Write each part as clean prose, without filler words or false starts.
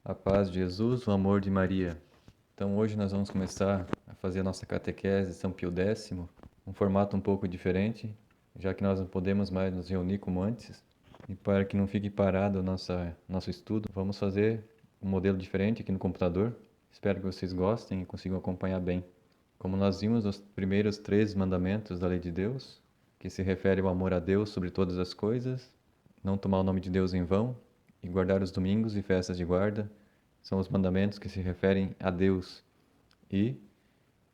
A paz de Jesus, o amor de Maria. Então hoje nós vamos começar a fazer a nossa catequese São Pio X, um formato um pouco diferente, já que nós não podemos mais nos reunir como antes. E para que não fique parado o nosso estudo, vamos fazer um modelo diferente aqui no computador. Espero que vocês gostem e consigam acompanhar bem. Como nós vimos os primeiros 3 mandamentos da lei de Deus, que se refere ao amor a Deus sobre todas as coisas, não tomar o nome de Deus em vão e guardar os domingos e festas de guarda, são os mandamentos que se referem a Deus e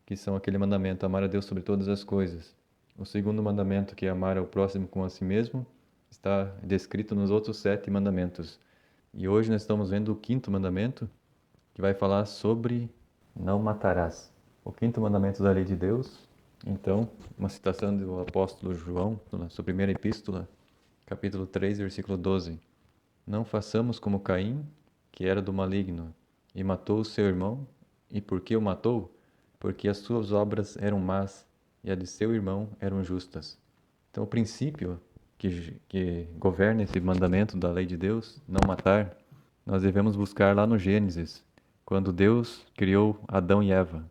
que são aquele mandamento, amar a Deus sobre todas as coisas. O segundo mandamento, que é amar ao próximo como a si mesmo, está descrito nos outros 7 mandamentos. E hoje nós estamos vendo o 5º mandamento, que vai falar sobre não matarás. O 5º mandamento da lei de Deus. Então, uma citação do apóstolo João, na sua primeira epístola, capítulo 3, versículo 12. Não façamos como Caim, que era do maligno, e matou o seu irmão. E por que o matou? Porque as suas obras eram más, e a de seu irmão eram justas. Então, o princípio que governa esse mandamento da lei de Deus, não matar, nós devemos buscar lá no Gênesis, quando Deus criou Adão e Eva.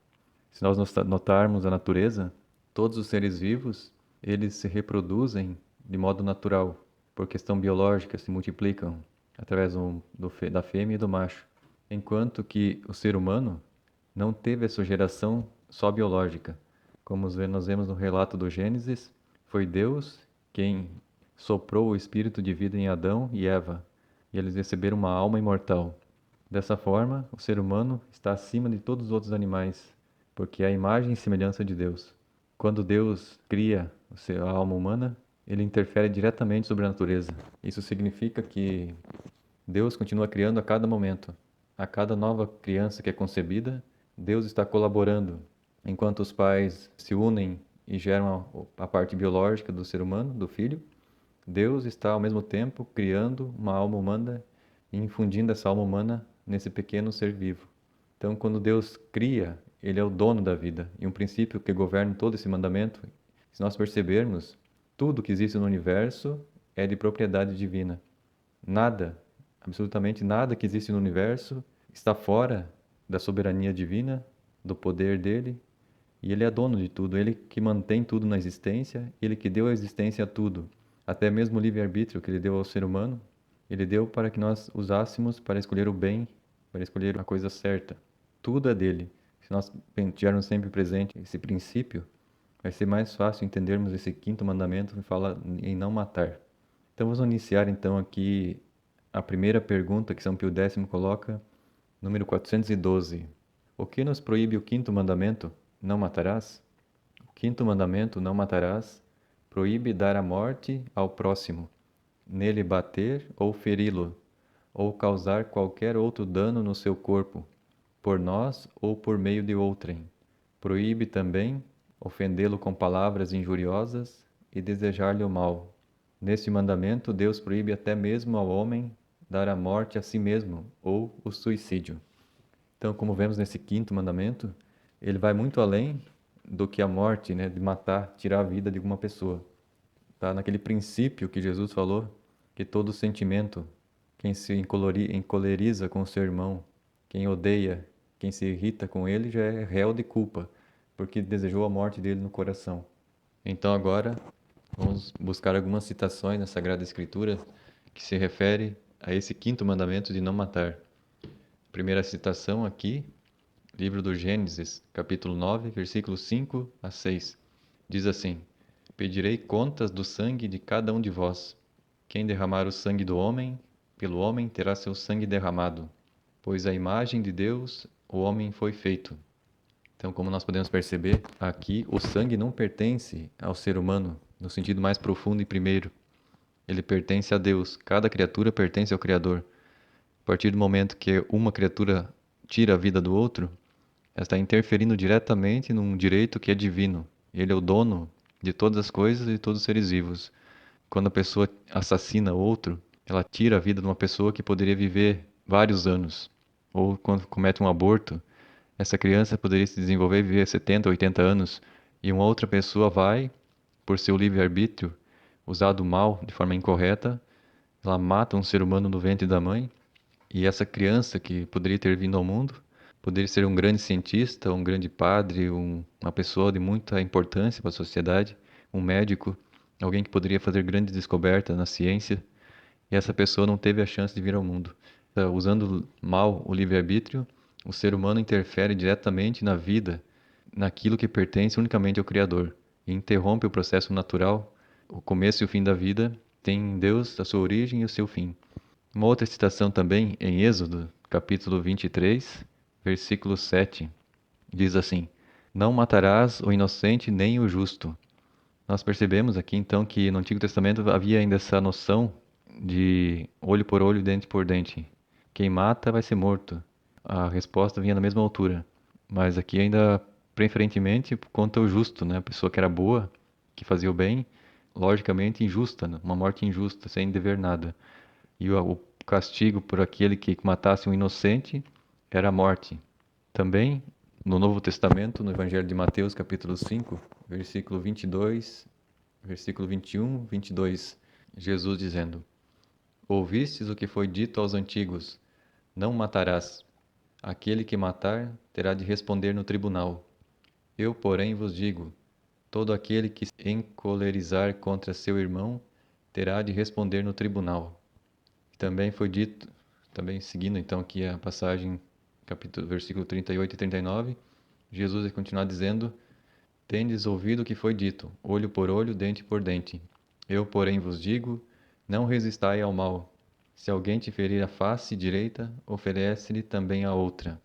Se nós notarmos a natureza, todos os seres vivos, eles se reproduzem de modo natural, por questão biológica, se multiplicam através da fêmea e do macho. Enquanto que o ser humano não teve essa geração só biológica. Como nós vemos no relato do Gênesis, foi Deus quem soprou o espírito de vida em Adão e Eva, e eles receberam uma alma imortal. Dessa forma, o ser humano está acima de todos os outros animais, porque é a imagem e semelhança de Deus. Quando Deus cria a alma humana, ele interfere diretamente sobre a natureza. Isso significa que Deus continua criando a cada momento. A cada nova criança que é concebida, Deus está colaborando. Enquanto os pais se unem e geram a parte biológica do ser humano, do filho, Deus está ao mesmo tempo criando uma alma humana e infundindo essa alma humana nesse pequeno ser vivo. Então, quando Deus cria, Ele é o dono da vida. E um princípio que governa todo esse mandamento, se nós percebermos, tudo que existe no universo é de propriedade divina. Nada, absolutamente nada que existe no universo está fora da soberania divina, do poder dele, e ele é dono de tudo, ele que mantém tudo na existência, ele que deu a existência a tudo. Até mesmo o livre-arbítrio que ele deu ao ser humano, ele deu para que nós usássemos para escolher o bem, para escolher a coisa certa. Tudo é dele. Se nós tivermos sempre presente esse princípio, vai ser mais fácil entendermos esse 5º mandamento que fala em não matar. Então vamos iniciar então aqui a primeira pergunta que São Pio X coloca, número 412. O que nos proíbe o 5º mandamento? Não matarás? O 5º mandamento, não matarás, proíbe dar a morte ao próximo, nele bater ou feri-lo, ou causar qualquer outro dano no seu corpo, por nós ou por meio de outrem. Proíbe também ofendê-lo com palavras injuriosas e desejar-lhe o mal. Neste mandamento, Deus proíbe até mesmo ao homem dar a morte a si mesmo, ou o suicídio. Então, como vemos nesse 5º mandamento, ele vai muito além do que a morte, né, de matar, tirar a vida de alguma pessoa. Tá naquele princípio que Jesus falou, que todo sentimento, quem se encoleriza com o seu irmão, quem odeia, quem se irrita com ele, já é réu de culpa, porque desejou a morte dele no coração. Então agora, vamos buscar algumas citações na Sagrada Escritura que se refere a esse 5º mandamento de não matar. Primeira citação aqui, livro do Gênesis, capítulo 9, versículos 5 a 6. Diz assim: Pedirei contas do sangue de cada um de vós. Quem derramar o sangue do homem, pelo homem terá seu sangue derramado, pois a imagem de Deus o homem foi feito. Então, como nós podemos perceber, aqui o sangue não pertence ao ser humano, no sentido mais profundo e primeiro. Ele pertence a Deus. Cada criatura pertence ao Criador. A partir do momento que uma criatura tira a vida do outro, ela está interferindo diretamente num direito que é divino. Ele é o dono de todas as coisas e de todos os seres vivos. Quando a pessoa assassina outro, ela tira a vida de uma pessoa que poderia viver vários anos. Ou quando comete um aborto, essa criança poderia se desenvolver e viver 70, 80 anos, e uma outra pessoa vai, por seu livre-arbítrio, usado mal, de forma incorreta, ela mata um ser humano no ventre da mãe, E essa criança que poderia ter vindo ao mundo, poderia ser um grande cientista, um grande padre, uma pessoa de muita importância para a sociedade, um médico, alguém que poderia fazer grandes descobertas na ciência, e essa pessoa não teve a chance de vir ao mundo. Usando mal o livre-arbítrio, o ser humano interfere diretamente na vida, naquilo que pertence unicamente ao Criador, e interrompe o processo natural. O começo e o fim da vida tem em Deus a sua origem e o seu fim. Uma outra citação também em Êxodo, capítulo 23, versículo 7, diz assim: Não matarás o inocente nem o justo. Nós percebemos aqui então que no Antigo Testamento havia ainda essa noção de olho por olho, dente por dente. Quem mata vai ser morto. A resposta vinha na mesma altura. Mas aqui ainda preferentemente por conta o justo, né? A pessoa que era boa, que fazia o bem, logicamente injusta, né? Uma morte injusta, sem dever nada. E o castigo por aquele que matasse um inocente era a morte. Também, no Novo Testamento, no Evangelho de Mateus, capítulo 5, versículo 22, versículo 21, 22, Jesus dizendo: Ouvistes o que foi dito aos antigos: Não matarás. Aquele que matar terá de responder no tribunal. Eu, porém, vos digo: todo aquele que se encolerizar contra seu irmão terá de responder no tribunal. Também foi dito, também seguindo então aqui a passagem, capítulo, versículo 38 e 39, Jesus vai continuar dizendo: Tendes ouvido o que foi dito, olho por olho, dente por dente. Eu, porém, vos digo: não resistai ao mal. Se alguém te ferir a face direita, oferece-lhe também a outra.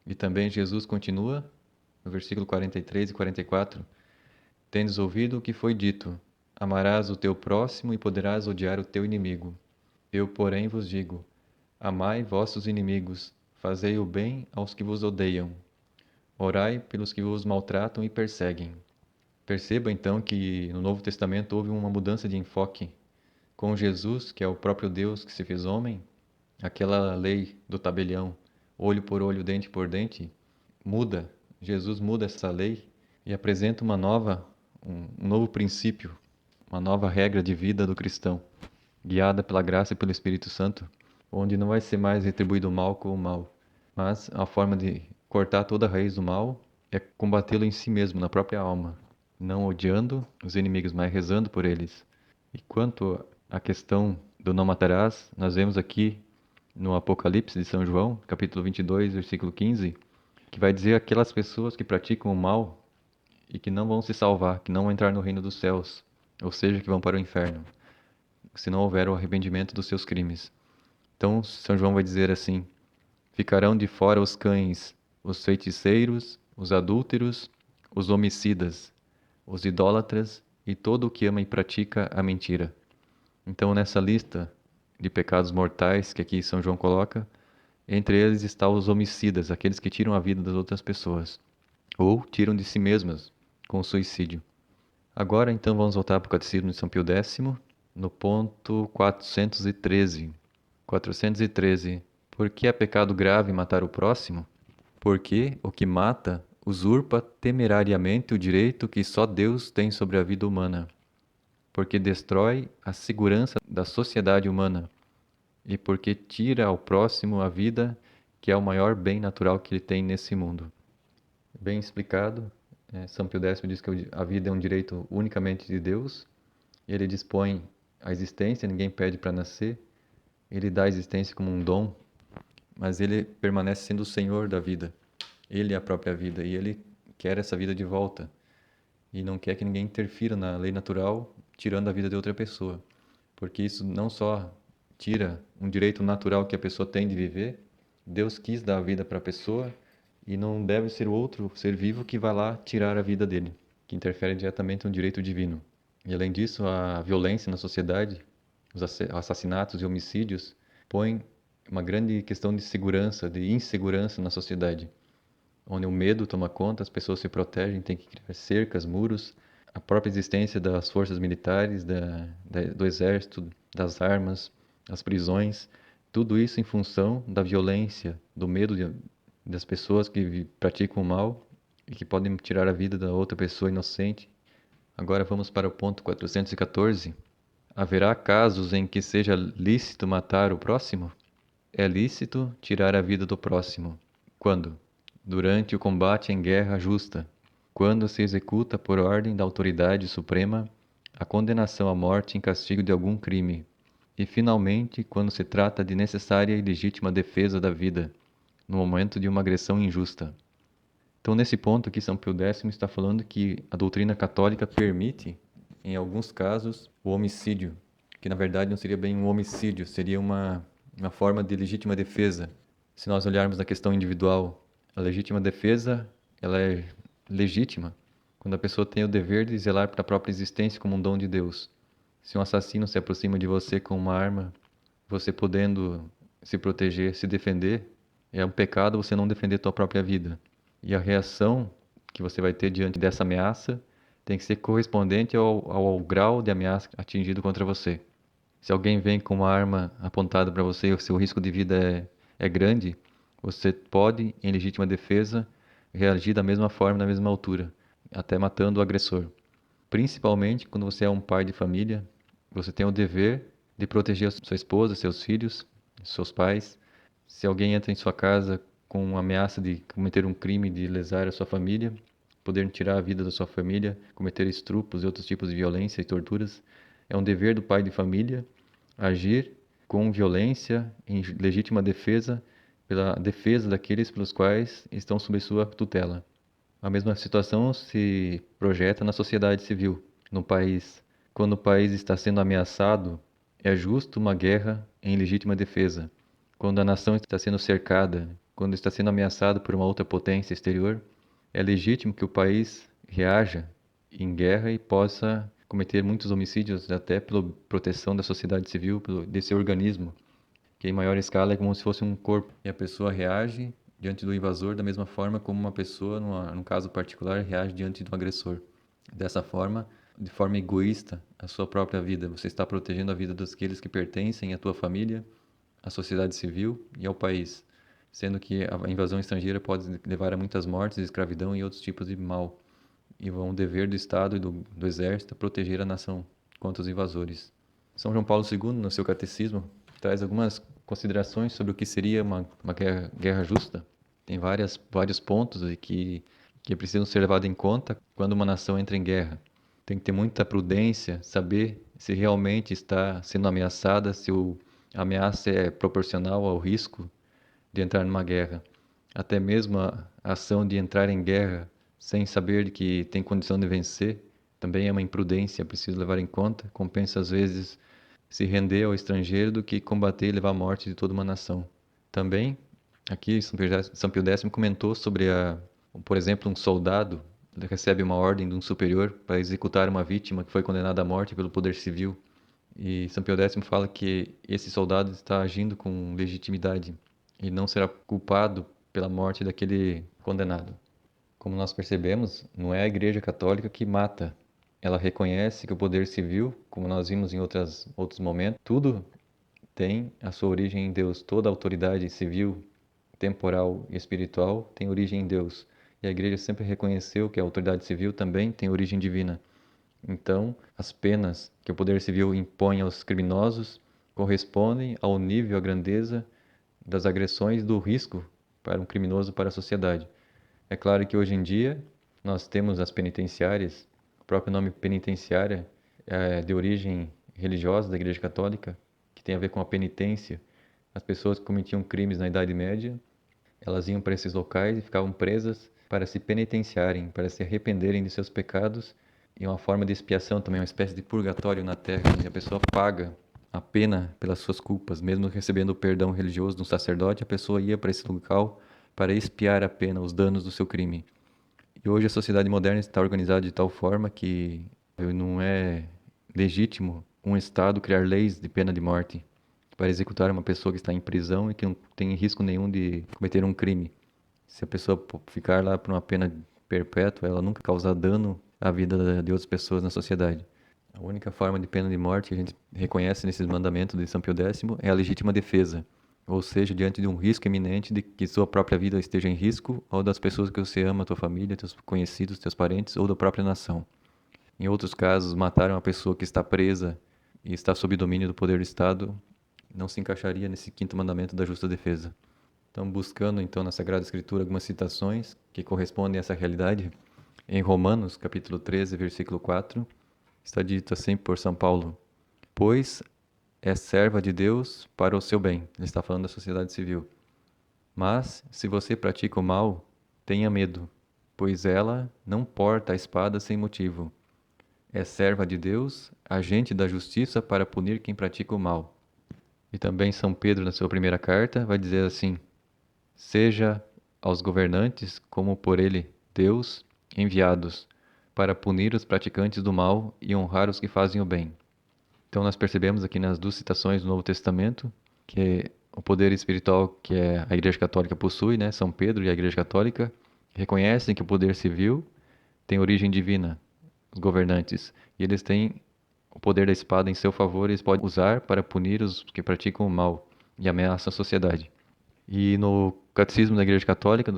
E também Jesus continua, no versículo 43 e 44, Tendes ouvido o que foi dito: amarás o teu próximo e poderás odiar o teu inimigo. Eu, porém, vos digo: amai vossos inimigos, fazei o bem aos que vos odeiam, orai pelos que vos maltratam e perseguem. Perceba então que no Novo Testamento houve uma mudança de enfoque. Com Jesus, que é o próprio Deus que se fez homem, aquela lei do tabelião, olho por olho, dente por dente, muda. Jesus muda essa lei e apresenta um novo princípio, uma nova regra de vida do cristão, guiada pela graça e pelo Espírito Santo, onde não vai ser mais retribuído o mal com o mal, mas a forma de cortar toda a raiz do mal é combatê-lo em si mesmo, na própria alma, não odiando os inimigos, mas rezando por eles. E quanto à questão do não matarás, nós vemos aqui no Apocalipse de São João, capítulo 22, versículo 15, que vai dizer aquelas pessoas que praticam o mal e que não vão se salvar, que não vão entrar no reino dos céus, ou seja, que vão para o inferno, se não houver o arrependimento dos seus crimes. Então, São João vai dizer assim: ficarão de fora os cães, os feiticeiros, os adúlteros, os homicidas, os idólatras e todo o que ama e pratica a mentira. Então, nessa lista de pecados mortais que aqui São João coloca, entre eles estão os homicidas, aqueles que tiram a vida das outras pessoas, ou tiram de si mesmas com o suicídio. Agora, então, vamos voltar para o Catecismo de São Pio X, no ponto 413. 413. Por que é pecado grave matar o próximo? Porque o que mata usurpa temerariamente o direito que só Deus tem sobre a vida humana. Porque destrói a segurança da sociedade humana. E porque tira ao próximo a vida, que é o maior bem natural que ele tem nesse mundo. Bem explicado, São Pio X diz que a vida é um direito unicamente de Deus. Ele dispõe a existência, ninguém pede para nascer. Ele dá a existência como um dom, mas ele permanece sendo o Senhor da vida. Ele é a própria vida e ele quer essa vida de volta. E não quer que ninguém interfira na lei natural, tirando a vida de outra pessoa. Porque isso não só tira um direito natural que a pessoa tem de viver, Deus quis dar a vida para a pessoa e não deve ser o outro ser vivo que vai lá tirar a vida dele, que interfere diretamente no direito divino. E além disso, a violência na sociedade, os assassinatos e homicídios, põem uma grande questão de segurança, de insegurança na sociedade, onde o medo toma conta, as pessoas se protegem, tem que criar cercas, muros, a própria existência das forças militares, do exército, das armas, as prisões, tudo isso em função da violência, do medo das pessoas que praticam o mal e que podem tirar a vida da outra pessoa inocente. Agora vamos para o ponto 414. Haverá casos em que seja lícito matar o próximo? É lícito tirar a vida do próximo. Quando? Durante o combate em guerra justa, quando se executa por ordem da autoridade suprema a condenação à morte em castigo de algum crime, e finalmente quando se trata de necessária e legítima defesa da vida, no momento de uma agressão injusta. Então, nesse ponto aqui, São Pio X está falando que a doutrina católica permite, em alguns casos, o homicídio, que na verdade não seria bem um homicídio, seria uma forma de legítima defesa. Se nós olharmos na questão individual, a legítima defesa, ela é legítima quando a pessoa tem o dever de zelar pela própria existência como um dom de Deus. Se um assassino se aproxima de você com uma arma, você podendo se proteger, se defender, é um pecado você não defender a tua própria vida. E a reação que você vai ter diante dessa ameaça tem que ser correspondente ao grau de ameaça atingido contra você. Se alguém vem com uma arma apontada para você e o seu risco de vida é grande, você pode, em legítima defesa, reagir da mesma forma, na mesma altura, até matando o agressor. Principalmente quando você é um pai de família, você tem o dever de proteger a sua esposa, seus filhos, seus pais. Se alguém entra em sua casa com ameaça de cometer um crime, de lesar a sua família, poder tirar a vida da sua família, cometer estupros e outros tipos de violência e torturas, é um dever do pai de família agir com violência em legítima defesa, pela defesa daqueles pelos quais estão sob sua tutela. A mesma situação se projeta na sociedade civil, no país. Quando o país está sendo ameaçado, é justo uma guerra em legítima defesa. Quando a nação está sendo cercada, quando está sendo ameaçado por uma outra potência exterior, é legítimo que o país reaja em guerra e possa cometer muitos homicídios até pela proteção da sociedade civil, desse organismo, que em maior escala é como se fosse um corpo. E a pessoa reage diante do invasor da mesma forma como uma pessoa, num caso particular, reage diante do agressor. Dessa forma, de forma egoísta, a sua própria vida. Você está protegendo a vida daqueles que pertencem à tua família, à sociedade civil e ao país, sendo que a invasão estrangeira pode levar a muitas mortes, escravidão e outros tipos de mal. E vão dever do Estado e do Exército proteger a nação contra os invasores. São João Paulo II, no seu catecismo, traz algumas considerações sobre o que seria uma guerra justa. Tem vários pontos que precisam ser levados em conta quando uma nação entra em guerra. Tem que ter muita prudência, saber se realmente está sendo ameaçada, se a ameaça é proporcional ao risco de entrar numa guerra. Até mesmo a ação de entrar em guerra sem saber de que tem condição de vencer também é uma imprudência, preciso levar em conta. Compensa às vezes se render ao estrangeiro do que combater e levar à morte de toda uma nação. Também, aqui São Pio X comentou sobre por exemplo, um soldado recebe uma ordem de um superior para executar uma vítima que foi condenada à morte pelo poder civil. E São Pio X fala que esse soldado está agindo com legitimidade e não será culpado pela morte daquele condenado. Como nós percebemos, não é a Igreja Católica que mata. Ela reconhece que o poder civil, como nós vimos em outros momentos, tudo tem a sua origem em Deus. Toda autoridade civil, temporal e espiritual tem origem em Deus. E a Igreja sempre reconheceu que a autoridade civil também tem origem divina. Então, as penas que o poder civil impõe aos criminosos correspondem ao nível, à grandeza das agressões, do risco para um criminoso para a sociedade. É claro que hoje em dia nós temos as penitenciárias, o próprio nome penitenciária é de origem religiosa da Igreja Católica, que tem a ver com a penitência. As pessoas que cometiam crimes na Idade Média, elas iam para esses locais e ficavam presas para se penitenciarem, para se arrependerem de seus pecados, e uma forma de expiação também, uma espécie de purgatório na terra, onde a pessoa paga a pena pelas suas culpas. Mesmo recebendo o perdão religioso de um sacerdote, a pessoa ia para esse local para expiar a pena, os danos do seu crime. E hoje a sociedade moderna está organizada de tal forma que não é legítimo um Estado criar leis de pena de morte para executar uma pessoa que está em prisão e que não tem risco nenhum de cometer um crime. Se a pessoa ficar lá por uma pena perpétua, ela nunca causar dano à vida de outras pessoas na sociedade. A única forma de pena de morte que a gente reconhece nesses mandamentos de São Pio X é a legítima defesa, ou seja, diante de um risco iminente de que sua própria vida esteja em risco, ou das pessoas que você ama, tua família, teus conhecidos, teus parentes, ou da própria nação. Em outros casos, matar uma pessoa que está presa e está sob domínio do poder do Estado não se encaixaria nesse quinto mandamento da justa defesa. Então, buscando então na Sagrada Escritura algumas citações que correspondem a essa realidade, em Romanos, capítulo 13, versículo 4, está dito assim por São Paulo: pois é serva de Deus para o seu bem. Ele está falando da sociedade civil. Mas, se você pratica o mal, tenha medo, pois ela não porta a espada sem motivo. É serva de Deus, agente da justiça para punir quem pratica o mal. E também São Pedro, na sua primeira carta, vai dizer assim: seja aos governantes, como por ele, Deus, enviados, para punir os praticantes do mal e honrar os que fazem o bem. Então nós percebemos aqui nas duas citações do Novo Testamento que o poder espiritual que a Igreja Católica possui, né, São Pedro e a Igreja Católica, reconhecem que o poder civil tem origem divina, os governantes, e eles têm o poder da espada em seu favor, eles podem usar para punir os que praticam o mal e ameaçam a sociedade. E no Catecismo da Igreja Católica,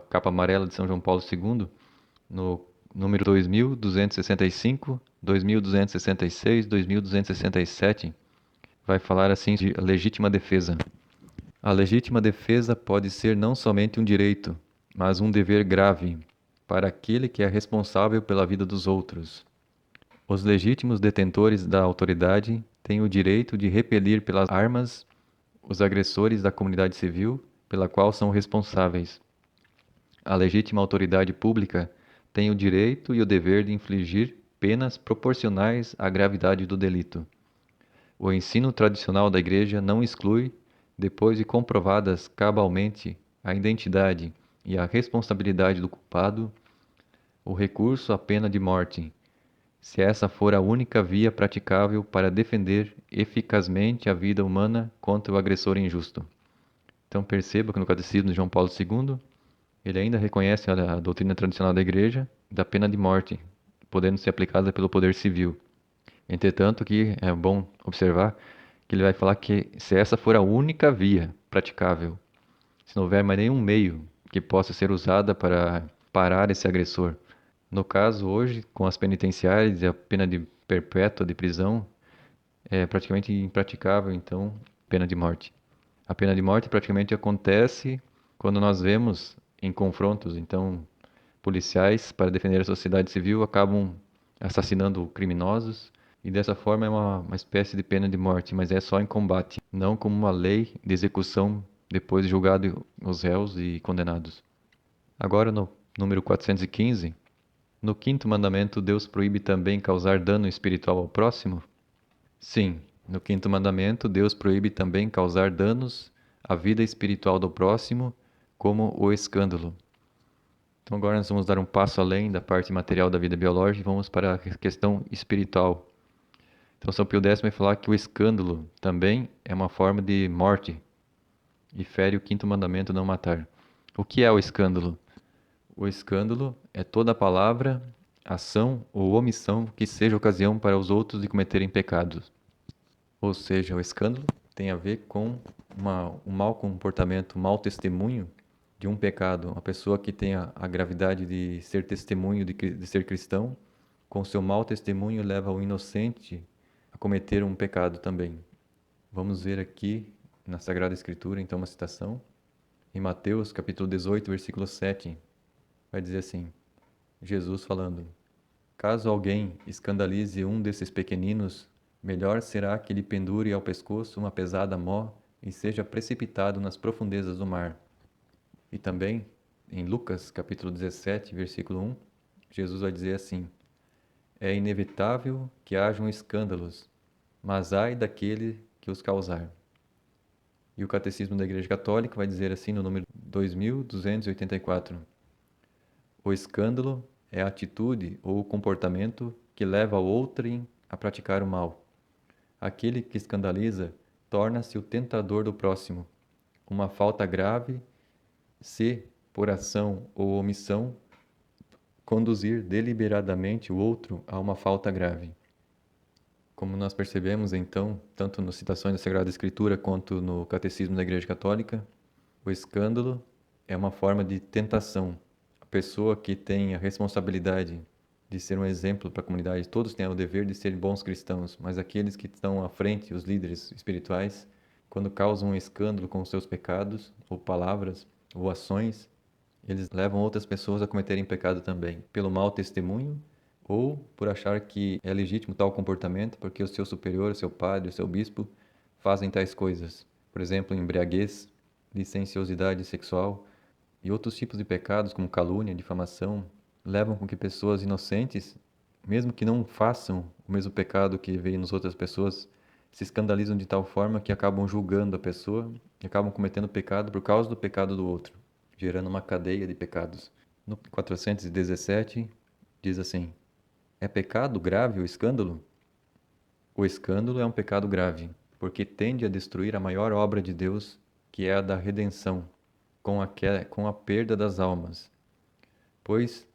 capa amarela de São João Paulo II, no número 2265, 2266, 2267, vai falar assim de legítima defesa. A legítima defesa pode ser não somente um direito, mas um dever grave para aquele que é responsável pela vida dos outros. Os legítimos detentores da autoridade têm o direito de repelir pelas armas os agressores da comunidade civil pela qual são responsáveis. A legítima autoridade pública tem o direito e o dever de infligir penas proporcionais à gravidade do delito. O ensino tradicional da Igreja não exclui, depois de comprovadas cabalmente a identidade e a responsabilidade do culpado, o recurso à pena de morte, se essa for a única via praticável para defender eficazmente a vida humana contra o agressor injusto. Então perceba que no Catecismo de João Paulo II, ele ainda reconhece a doutrina tradicional da Igreja da pena de morte, podendo ser aplicada pelo poder civil. Entretanto, que é bom observar que ele vai falar que se essa for a única via praticável, se não houver mais nenhum meio que possa ser usada para parar esse agressor. No caso, hoje, com as penitenciárias e a pena de perpétua de prisão, é praticamente impraticável, então, pena de morte. A pena de morte praticamente acontece quando nós vemos em confrontos, então, policiais para defender a sociedade civil acabam assassinando criminosos e dessa forma é uma espécie de pena de morte, mas é só em combate, não como uma lei de execução depois de julgado os réus e condenados. Agora no número 415, no quinto mandamento Deus proíbe também causar dano espiritual ao próximo? Sim, no quinto mandamento Deus proíbe também causar danos à vida espiritual do próximo, como o escândalo. Então agora nós vamos dar um passo além da parte material da vida biológica e vamos para a questão espiritual. Então São Pio X vai falar que o escândalo também é uma forma de morte e fere o quinto mandamento não matar. O que é o escândalo? O escândalo é toda palavra, ação ou omissão que seja ocasião para os outros de cometerem pecados. Ou seja, o escândalo tem a ver com um mau comportamento, um mau testemunho de um pecado. Uma pessoa que tem a gravidade de ser testemunho, de ser cristão, com seu mau testemunho leva o inocente a cometer um pecado também. Vamos ver aqui na Sagrada Escritura, então, uma citação. Em Mateus, capítulo 18, versículo 7, vai dizer assim, Jesus falando: caso alguém escandalize um desses pequeninos, melhor será que lhe pendure ao pescoço uma pesada mó e seja precipitado nas profundezas do mar. E também, em Lucas, capítulo 17, versículo 1, Jesus vai dizer assim: é inevitável que hajam escândalos, mas ai daquele que os causar. E o Catecismo da Igreja Católica vai dizer assim no número 2284: o escândalo é a atitude ou o comportamento que leva o outrem a praticar o mal. Aquele que escandaliza torna-se o tentador do próximo. Uma falta grave se, por ação ou omissão, conduzir deliberadamente o outro a uma falta grave. Como nós percebemos, então, tanto nas citações da Sagrada Escritura quanto no Catecismo da Igreja Católica, o escândalo é uma forma de tentação. A pessoa que tem a responsabilidade de ser um exemplo para a comunidade. Todos têm o dever de serem bons cristãos, mas aqueles que estão à frente, os líderes espirituais, quando causam um escândalo com os seus pecados, ou palavras, ou ações, eles levam outras pessoas a cometerem pecado também, pelo mau testemunho ou por achar que é legítimo tal comportamento porque o seu superior, o seu padre, o seu bispo fazem tais coisas. Por exemplo, embriaguez, licenciosidade sexual e outros tipos de pecados como calúnia, difamação, levam com que pessoas inocentes, mesmo que não façam o mesmo pecado que veem nas outras pessoas, se escandalizam de tal forma que acabam julgando a pessoa e acabam cometendo pecado por causa do pecado do outro, gerando uma cadeia de pecados. No 417 diz assim: é pecado grave o escândalo? O escândalo é um pecado grave, porque tende a destruir a maior obra de Deus, que é a da redenção, com a perda das almas, pois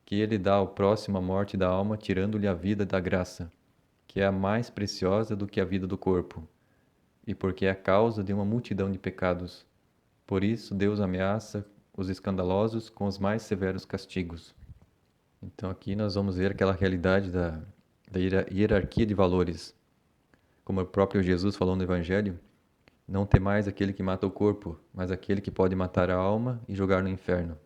que ele dá ao próximo a morte da alma, tirando-lhe a vida da graça, que é a mais preciosa do que a vida do corpo, e porque é a causa de uma multidão de pecados. Por isso, Deus ameaça os escandalosos com os mais severos castigos. Então, aqui nós vamos ver aquela realidade da hierarquia de valores. Como o próprio Jesus falou no Evangelho, não temais aquele que mata o corpo, mas aquele que pode matar a alma e jogar no inferno.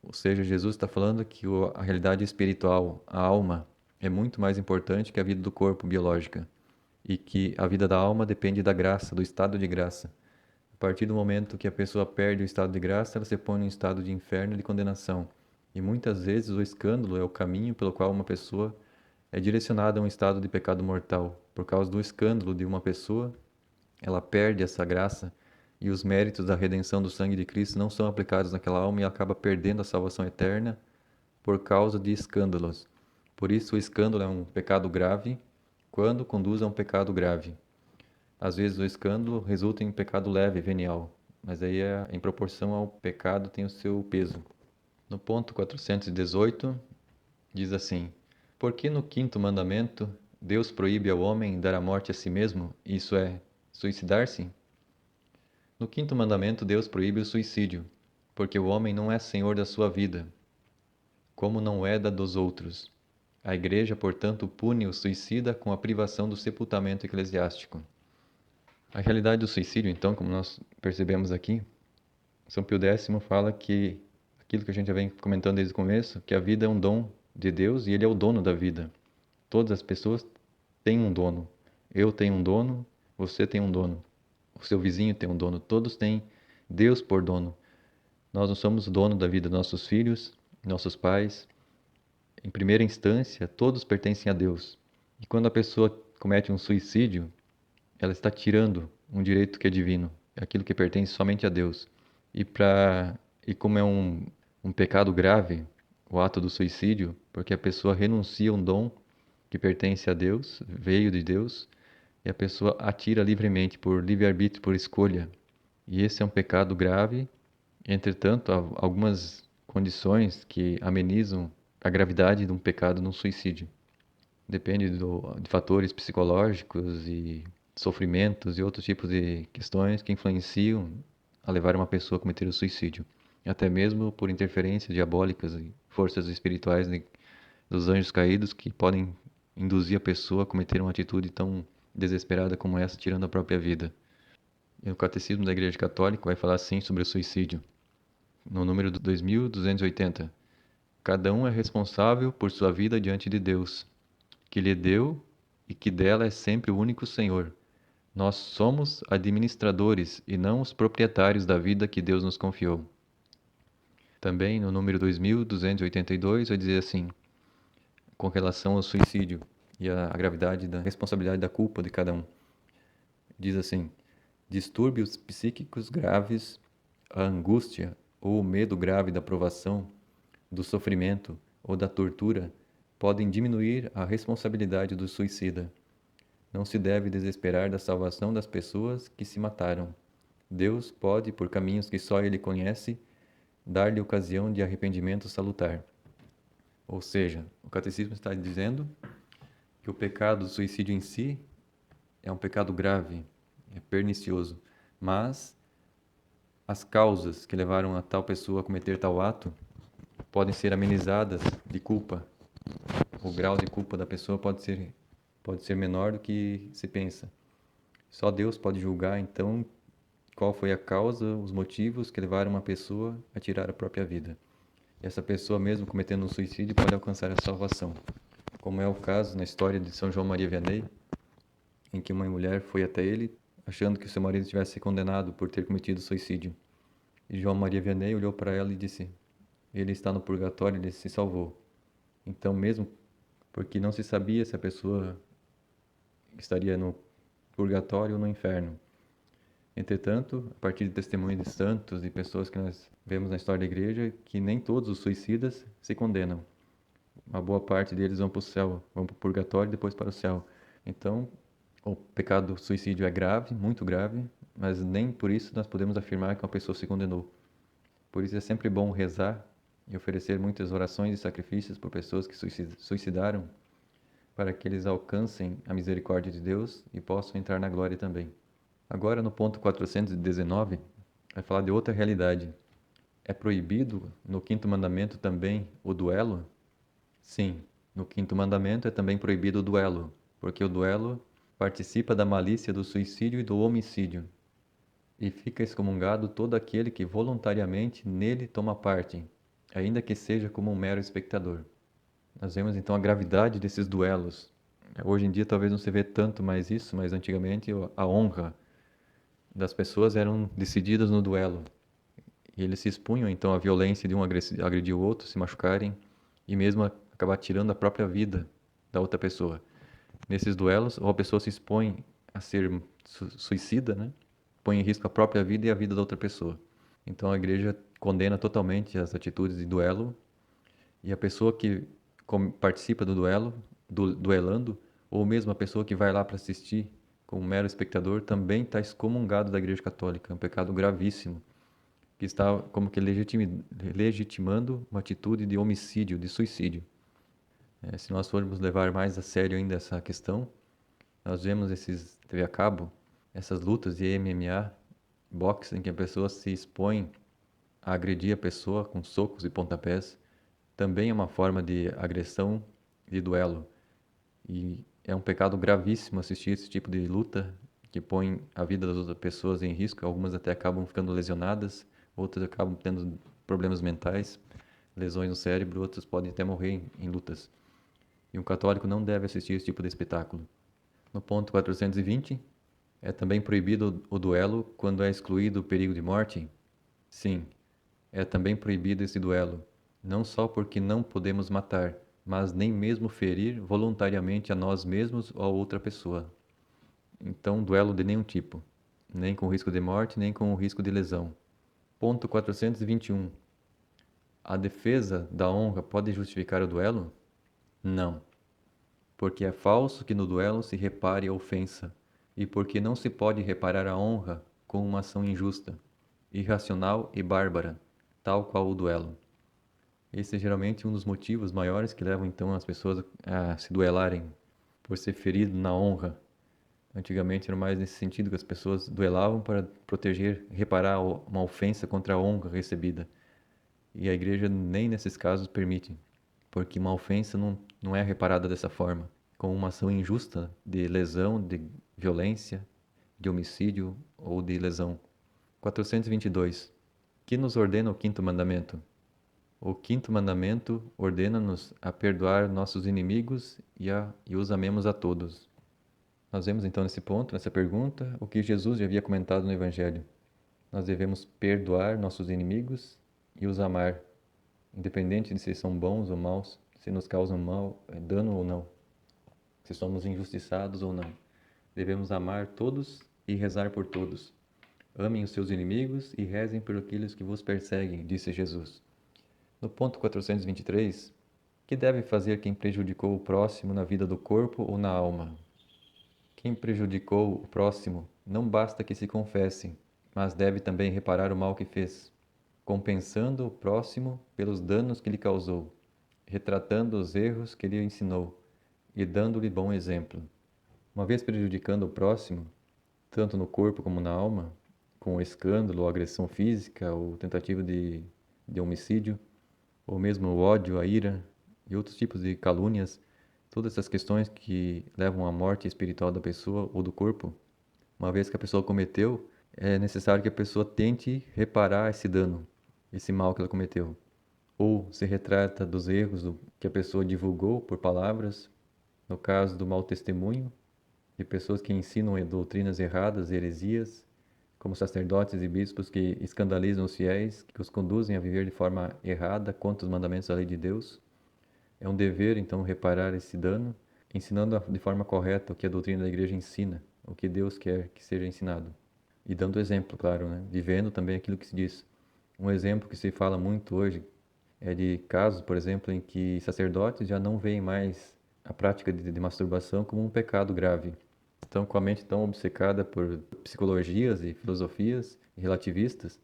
Ou seja, Jesus está falando que a realidade espiritual, a alma, é muito mais importante que a vida do corpo biológica. E que a vida da alma depende da graça, do estado de graça. A partir do momento que a pessoa perde o estado de graça, ela se põe num estado de inferno e de condenação. E muitas vezes o escândalo é o caminho pelo qual uma pessoa é direcionada a um estado de pecado mortal. Por causa do escândalo de uma pessoa, ela perde essa graça e os méritos da redenção do sangue de Cristo não são aplicados naquela alma e acaba perdendo a salvação eterna por causa de escândalos. Por isso, o escândalo é um pecado grave quando conduz a um pecado grave. Às vezes, o escândalo resulta em pecado leve, venial, mas aí em proporção ao pecado tem o seu peso. No ponto 418, diz assim: por que no quinto mandamento Deus proíbe ao homem dar a morte a si mesmo, isso é, suicidar-se? No quinto mandamento, Deus proíbe o suicídio, porque o homem não é senhor da sua vida, como não é da dos outros. A Igreja, portanto, pune o suicida com a privação do sepultamento eclesiástico. A realidade do suicídio, então, como nós percebemos aqui, São Pio X fala que aquilo que a gente já vem comentando desde o começo, que a vida é um dom de Deus e Ele é o dono da vida. Todas as pessoas têm um dono. Eu tenho um dono, você tem um dono, o seu vizinho tem um dono, todos têm Deus por dono. Nós não somos dono da vida dos nossos filhos, nossos pais. Em primeira instância, todos pertencem a Deus. E quando a pessoa comete um suicídio, ela está tirando um direito que é divino, aquilo que pertence somente a Deus. E como é um pecado grave, o ato do suicídio, porque a pessoa renuncia a um dom que pertence a Deus, veio de Deus, e a pessoa atira livremente, por livre-arbítrio, por escolha. E esse é um pecado grave. Entretanto, há algumas condições que amenizam a gravidade de um pecado num suicídio. Depende de fatores psicológicos e sofrimentos e outros tipos de questões que influenciam a levar uma pessoa a cometer o suicídio. Até mesmo por interferências diabólicas e forças espirituais dos anjos caídos que podem induzir a pessoa a cometer uma atitude tão desesperada como essa, tirando a própria vida. E o Catecismo da Igreja Católica vai falar assim sobre o suicídio, no número 2280. Cada um é responsável por sua vida diante de Deus, que lhe deu e que dela é sempre o único Senhor. Nós somos administradores e não os proprietários da vida que Deus nos confiou. Também no número 2282 vai dizer assim, com relação ao suicídio e a gravidade da responsabilidade da culpa de cada um. Diz assim: distúrbios psíquicos graves, a angústia ou o medo grave da provação, do sofrimento ou da tortura podem diminuir a responsabilidade do suicida. Não se deve desesperar da salvação das pessoas que se mataram. Deus pode, por caminhos que só Ele conhece, dar-lhe ocasião de arrependimento salutar. Ou seja, o catecismo está dizendo que o pecado do suicídio em si é um pecado grave, é pernicioso, mas as causas que levaram a tal pessoa a cometer tal ato podem ser amenizadas de culpa, o grau de culpa da pessoa pode ser menor do que se pensa. Só Deus pode julgar, então, qual foi a causa, os motivos que levaram uma pessoa a tirar a própria vida. E essa pessoa, mesmo cometendo um suicídio, pode alcançar a salvação. Como é o caso na história de São João Maria Vianney, em que uma mulher foi até ele, achando que seu marido tivesse condenado por ter cometido suicídio. E João Maria Vianney olhou para ela e disse: ele está no purgatório, ele se salvou. Então, mesmo porque não se sabia se a pessoa estaria no purgatório ou no inferno. Entretanto, a partir de testemunhos de santos e pessoas que nós vemos na história da igreja, que nem todos os suicidas se condenam. Uma boa parte deles vão para o céu, vão para o purgatório e depois para o céu. Então, o pecado do suicídio é grave, muito grave, mas nem por isso nós podemos afirmar que uma pessoa se condenou. Por isso é sempre bom rezar e oferecer muitas orações e sacrifícios por pessoas que suicidaram, para que eles alcancem a misericórdia de Deus e possam entrar na glória também. Agora, no ponto 419, vai falar de outra realidade. É proibido no quinto mandamento também o duelo? Sim, no quinto mandamento é também proibido o duelo, porque o duelo participa da malícia do suicídio e do homicídio, e fica excomungado todo aquele que voluntariamente nele toma parte, ainda que seja como um mero espectador. Nós vemos então a gravidade desses duelos. Hoje em dia talvez não se vê tanto mais isso, mas antigamente a honra das pessoas eram decididas no duelo. E eles se expunham então à violência de um agredir o outro, se machucarem e mesmo acabar tirando a própria vida da outra pessoa. Nesses duelos, ou a pessoa se expõe a ser suicida, né? Põe em risco a própria vida e a vida da outra pessoa. Então a igreja condena totalmente as atitudes de duelo e a pessoa que participa do duelo, duelando, ou mesmo a pessoa que vai lá para assistir como mero espectador, também está excomungado da Igreja Católica. É um pecado gravíssimo, que está como que legitimando uma atitude de homicídio, de suicídio. Se nós formos levar mais a sério ainda essa questão, nós vemos esses TV a cabo, essas lutas de MMA, boxe, em que a pessoa se expõe a agredir a pessoa com socos e pontapés, também é uma forma de agressão, de duelo. E é um pecado gravíssimo assistir esse tipo de luta que põe a vida das outras pessoas em risco. Algumas até acabam ficando lesionadas, outras acabam tendo problemas mentais, lesões no cérebro, outras podem até morrer em lutas. E um católico não deve assistir esse tipo de espetáculo. No ponto 420, é também proibido o duelo quando é excluído o perigo de morte? Sim, é também proibido esse duelo, não só porque não podemos matar, mas nem mesmo ferir voluntariamente a nós mesmos ou a outra pessoa. Então, duelo de nenhum tipo, nem com risco de morte, nem com o risco de lesão. Ponto 421. A defesa da honra pode justificar o duelo? Não, porque é falso que no duelo se repare a ofensa, e porque não se pode reparar a honra com uma ação injusta, irracional e bárbara, tal qual o duelo. Esse é geralmente um dos motivos maiores que levam então as pessoas a se duelarem, por ser ferido na honra. Antigamente era mais nesse sentido que as pessoas duelavam para proteger, reparar uma ofensa contra a honra recebida. E a igreja nem nesses casos permite, porque uma ofensa não é reparada dessa forma, com uma ação injusta de lesão, de violência, de homicídio ou de lesão. 422. Que nos ordena o quinto mandamento? O quinto mandamento ordena-nos a perdoar nossos inimigos e os amemos a todos. Nós vemos então nesse ponto, nessa pergunta, o que Jesus já havia comentado no Evangelho. Nós devemos perdoar nossos inimigos e os amar, independente de se são bons ou maus, se nos causam mal, dano ou não, se somos injustiçados ou não. Devemos amar todos e rezar por todos. Amem os seus inimigos e rezem por aqueles que vos perseguem, disse Jesus. No ponto 423, que deve fazer quem prejudicou o próximo na vida do corpo ou na alma? Quem prejudicou o próximo não basta que se confesse, mas deve também reparar o mal que fez, compensando o próximo pelos danos que lhe causou, retratando os erros que lhe ensinou e dando-lhe bom exemplo. Uma vez prejudicando o próximo, tanto no corpo como na alma, com escândalo, ou agressão física ou tentativa de homicídio, ou mesmo o ódio, a ira e outros tipos de calúnias, todas essas questões que levam à morte espiritual da pessoa ou do corpo, uma vez que a pessoa cometeu, é necessário que a pessoa tente reparar esse dano, esse mal que ela cometeu. Ou se retrata dos erros que a pessoa divulgou por palavras, no caso do mau testemunho, de pessoas que ensinam doutrinas erradas, heresias, como sacerdotes e bispos que escandalizam os fiéis, que os conduzem a viver de forma errada contra os mandamentos da lei de Deus. É um dever, então, reparar esse dano, ensinando de forma correta o que a doutrina da igreja ensina, o que Deus quer que seja ensinado. E dando exemplo, claro, né? Vivendo também aquilo que se diz. Um exemplo que se fala muito hoje é de casos, por exemplo, em que sacerdotes já não veem mais a prática de masturbação como um pecado grave. Estão com a mente tão obcecada por psicologias e filosofias relativistas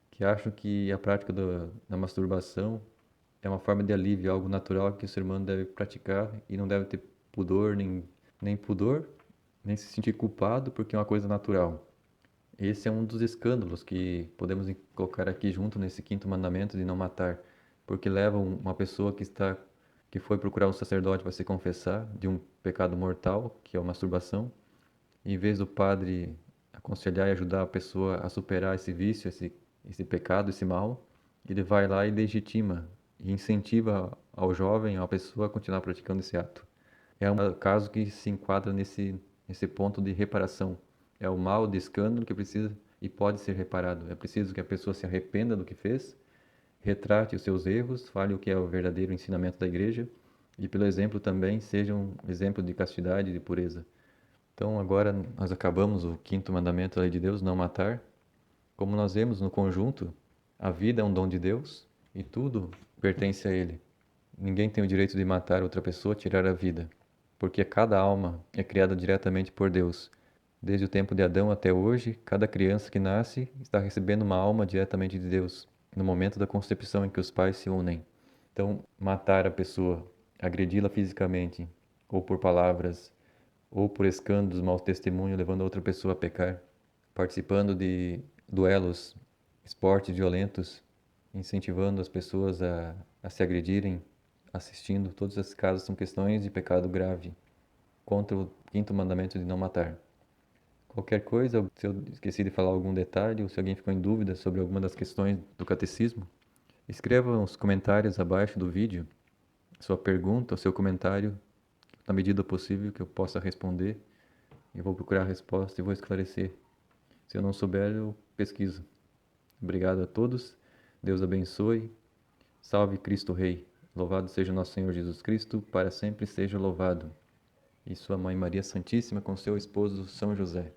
que acham que a prática da masturbação é uma forma de alívio, algo natural que o ser humano deve praticar e não deve ter pudor, nem pudor, nem se sentir culpado porque é uma coisa natural. Esse é um dos escândalos que podemos colocar aqui junto nesse quinto mandamento de não matar, porque leva uma pessoa que foi procurar um sacerdote para se confessar de um pecado mortal, que é a masturbação, e em vez do padre aconselhar e ajudar a pessoa a superar esse vício, esse pecado, esse mal, ele vai lá e legitima e incentiva ao jovem, à pessoa a continuar praticando esse ato. É um caso que se enquadra nesse ponto de reparação. É o mal de escândalo que precisa e pode ser reparado. É preciso que a pessoa se arrependa do que fez, retrate os seus erros, fale o que é o verdadeiro ensinamento da igreja e, pelo exemplo, também seja um exemplo de castidade e de pureza. Então, agora nós acabamos o quinto mandamento da lei de Deus, não matar. Como nós vemos no conjunto, a vida é um dom de Deus e tudo pertence a Ele. Ninguém tem o direito de matar outra pessoa, tirar a vida, porque cada alma é criada diretamente por Deus. Desde o tempo de Adão até hoje, cada criança que nasce está recebendo uma alma diretamente de Deus, no momento da concepção em que os pais se unem. Então, matar a pessoa, agredi-la fisicamente, ou por palavras, ou por escândalos, mau testemunho, levando a outra pessoa a pecar, participando de duelos, esportes violentos, incentivando as pessoas a se agredirem, assistindo. Todos esses casos são questões de pecado grave contra o quinto mandamento de não matar. Qualquer coisa, se eu esqueci de falar algum detalhe, ou se alguém ficou em dúvida sobre alguma das questões do catecismo, escreva nos comentários abaixo do vídeo sua pergunta, o seu comentário, na medida possível que eu possa responder. Eu vou procurar a resposta e vou esclarecer. Se eu não souber, eu pesquiso. Obrigado a todos. Deus abençoe. Salve Cristo Rei. Louvado seja nosso Senhor Jesus Cristo, para sempre seja louvado. E sua mãe Maria Santíssima com seu esposo São José.